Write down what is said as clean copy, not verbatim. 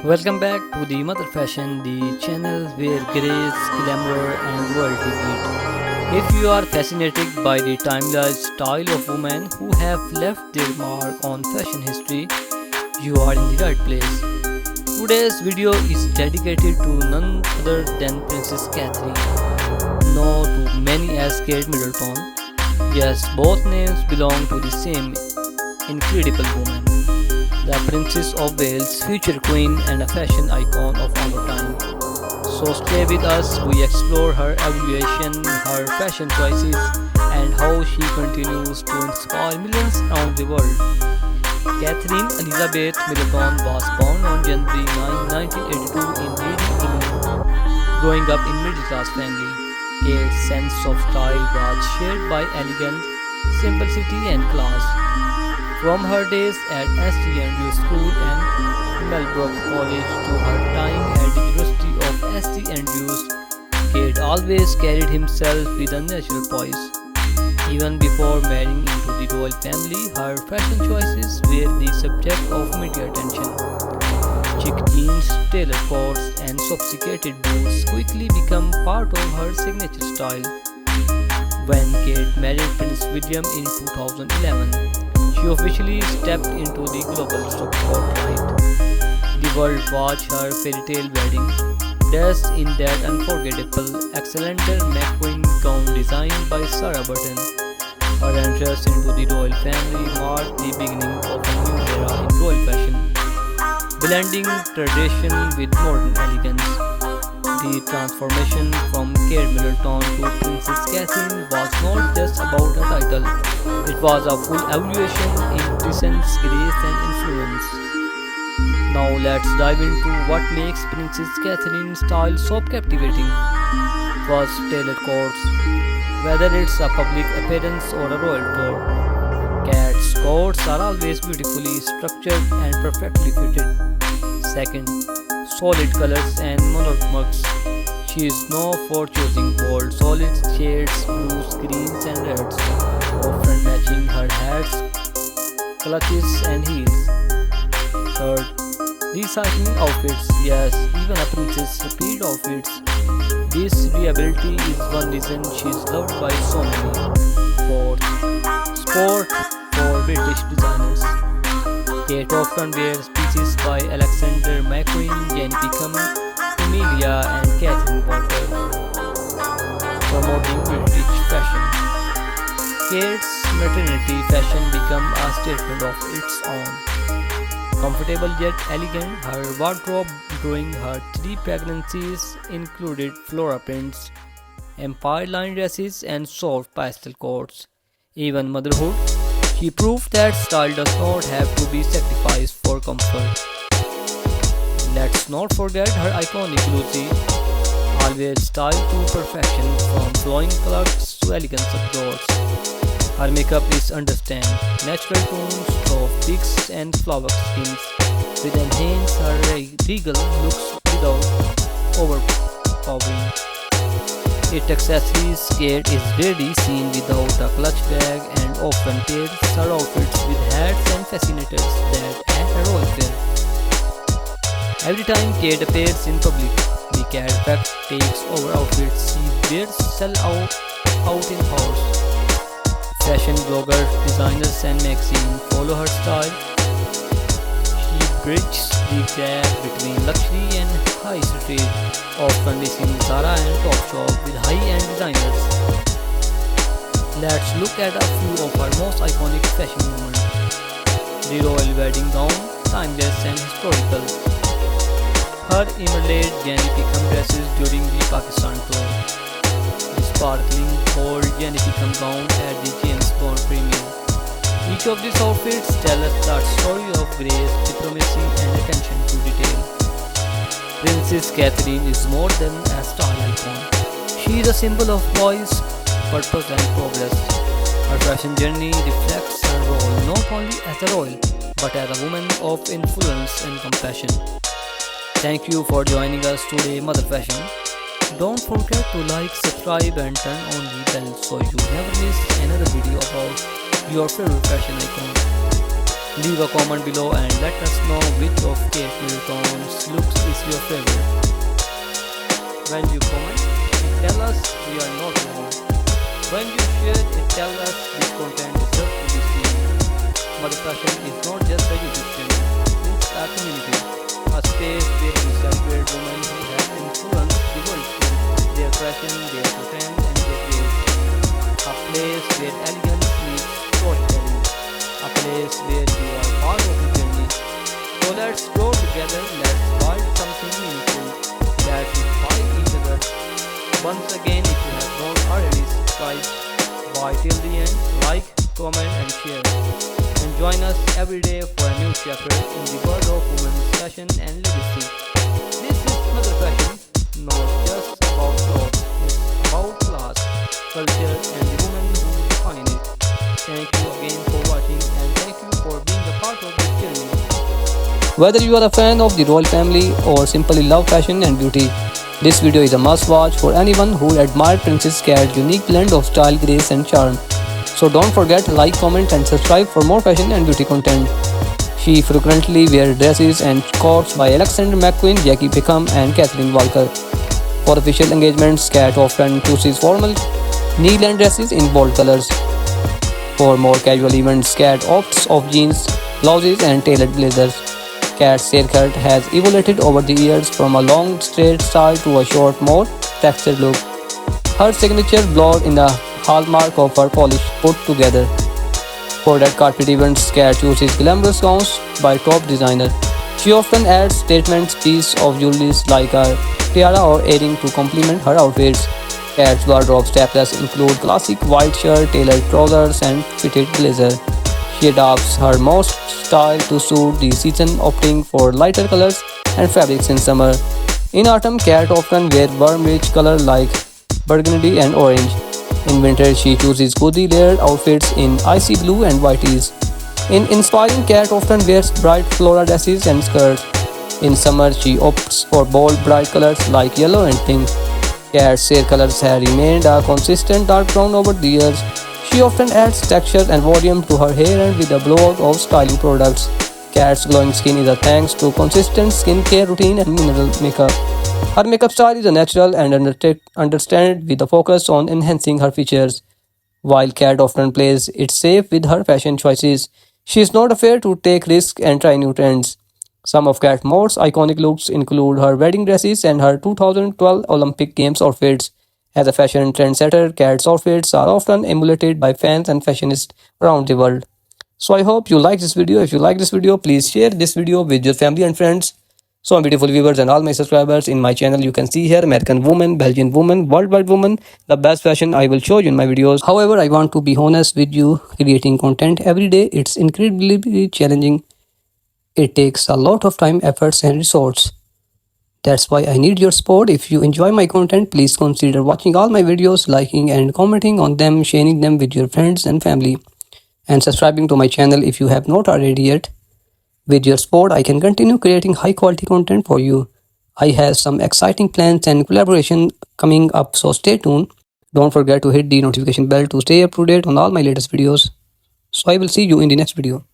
Welcome back to the Mother Fashion, the channel where grace, glamour, and royalty meet. If you are fascinated by the timeless style of women who have left their mark on fashion history, you are in the right place. Today's video is dedicated to none other than Princess Catherine, known to many as Kate Middleton. Yes, both names belong to the same incredible woman, the Princess of Wales, future queen and a fashion icon of our time. So stay with us, we explore her evolution, her fashion choices, and how she continues to inspire millions around the world. Catherine Elizabeth Middleton was born on January 9, 1982 in Reading, England. Growing up in middle-class family, Kate's sense of style was shared by elegance, simplicity and class. From her days at St. Andrews School and Melbrook College to her time at the University of St. Andrews, Kate always carried himself with a natural poise. Even before marrying into the royal family, her fashion choices were the subject of media attention. Chic jeans, tailored coats, and sophisticated boots quickly became part of her signature style. When Kate married Prince William in 2011, she officially stepped into the global spotlight. The world watched her fairy tale wedding, dressed in that unforgettable Alexander McQueen gown designed by Sarah Burton. Her entrance into the royal family marked the beginning of a new era in royal fashion, blending tradition with modern elegance. The transformation from Kate Middleton to Princess Catherine was not just about a title, it was a full evolution in presence, grace, and influence. Now let's dive into what makes Princess Catherine's style so captivating. First, tailored coats. Whether it's a public appearance or a royal tour, Kate's coats are always beautifully structured and perfectly fitted. Second, solid colors and monochromes. She is known for choosing bold, solid shades, blues, greens, and reds, often matching her hats, clutches, and heels. Third, recycling outfits. Yes, even a princess repeat outfits. This reliability is one reason she is loved by so many. Fourth, sport for British designers. Kate often wears pieces by Alexander McQueen, Jane Pickham, Emilia, and Catherine Porter, promoting British fashion. Kate's maternity fashion became a statement of its own. Comfortable yet elegant, her wardrobe during her 3 pregnancies included floral prints, empire-lined dresses, and soft pastel coats. Even motherhood, she proved that style does not have to be sacrificed for comfort. Let's not forget her iconic Lucy, always styled to perfection from flowing clocks to elegant subdoors. Her makeup is understand natural tones, soft peaks, and flower skins, which enhance her regal looks without overpowering. Its accessories, Kate is rarely seen without a clutch bag and often pairs her outfits with hats and fascinators that add a royal flair. Every time Kate appears in public, the cat effect takes over outfits she wears sell out in hours. Fashion bloggers, designers, and magazines follow her style. She bridges the gap between luxury and high street, often mixing Zara and Topshop with high-end designers. Let's look at a few of her most iconic fashion moments. The royal wedding gown, timeless and historical. Her emerald Jenny Pickham dresses during the Pakistan tour. The sparkling gold Jenny Pickham gown at the James Bond premiere. Each of these outfits tell us the story of grace, diplomacy, and attention to detail. Princess Catherine is more than a style icon. She is a symbol of poise, purpose, and progress. Her fashion journey reflects her role not only as a royal, but as a woman of influence and compassion. Thank you for joining us today, Mother Fashion. Don't forget to like, subscribe, and turn on the bell so you never miss another video about your favorite fashion icon. Leave a comment below and let us know which of Kate Middleton's looks is your favorite. When you comment, it tells us we are not wrong. When you share, it tells us this content deserves to be seen. Mother Fashion is not just a YouTube channel, it's a community. A space where we celebrate women who have influenced the world through their fashion, their content and their grace. A place where elegance meets storytelling. A place where you are part of the journey. So let's grow together, let's build something meaningful. Let's inspire each other. Once again, if you have not already subscribed, by till the end, like, comment and share. And join us every day for a new chapter in the world of women's fashion and legacy. This is Mother Fashion, not just about clothes, it's about class, culture and the women who define it. Thank you again for watching and thank you for being a part of this journey. Whether you are a fan of the royal family or simply love fashion and beauty, this video is a must watch for anyone who admires Princess Cat's unique blend of style, grace and charm. So don't forget to like, comment and subscribe for more fashion and beauty content. She frequently wears dresses and coats by Alexander McQueen, Jackie Pickham and Kathleen Walker. For official engagements, Cat often chooses formal knee-length dresses in bold colors. For more casual events, Cat opts of jeans, blouses and tailored blazers. Cat's haircut has evolved over the years from a long straight style to a short, more textured look. Her signature blonde in the hallmark of her polish put together. For red carpet events, Cat chooses glamorous gowns by top designer. She often adds statement pieces of jewelry like a tiara or earring to complement her outfits. Cat's wardrobe staples include classic white shirt, tailored trousers, and fitted blazer. She adapts her most style to suit the season, opting for lighter colors and fabrics in summer. In autumn, Cat often wears warm rich colors like burgundy and orange. In winter, she chooses cozy layered outfits in icy blue and white tees. In inspiring, Cat often wears bright floral dresses and skirts. In summer, she opts for bold, bright colors like yellow and pink. Cat's hair colors have remained a consistent dark brown over the years. She often adds texture and volume to her hair and with a blowout of styling products. Cat's glowing skin is a thanks to consistent skincare routine and mineral makeup. Her makeup style is a natural and understated with a focus on enhancing her features. While Cat often plays it safe with her fashion choices, she is not afraid to take risks and try new trends. Some of Cat's most iconic looks include her wedding dresses and her 2012 Olympic Games outfits. As a fashion trendsetter, Cat's outfits are often emulated by fans and fashionists around the world. So I hope you like this video. If you like this video, please share this video with your family and friends. So beautiful viewers and all my subscribers in my channel, you can see here American woman, Belgian woman, worldwide woman, the best fashion I will show you in my videos. However, I want to be honest with you, creating content every day, it's incredibly challenging. It takes a lot of time, efforts and resources. That's why I need your support. If you enjoy my content, please consider watching all my videos, liking and commenting on them, sharing them with your friends and family, and subscribing to my channel if you have not already yet. With your support, I can continue creating high quality content for you. I have some exciting plans and collaboration coming up, so stay tuned. Don't forget to hit the notification bell to stay up to date on all my latest videos. So I will see you in the next video.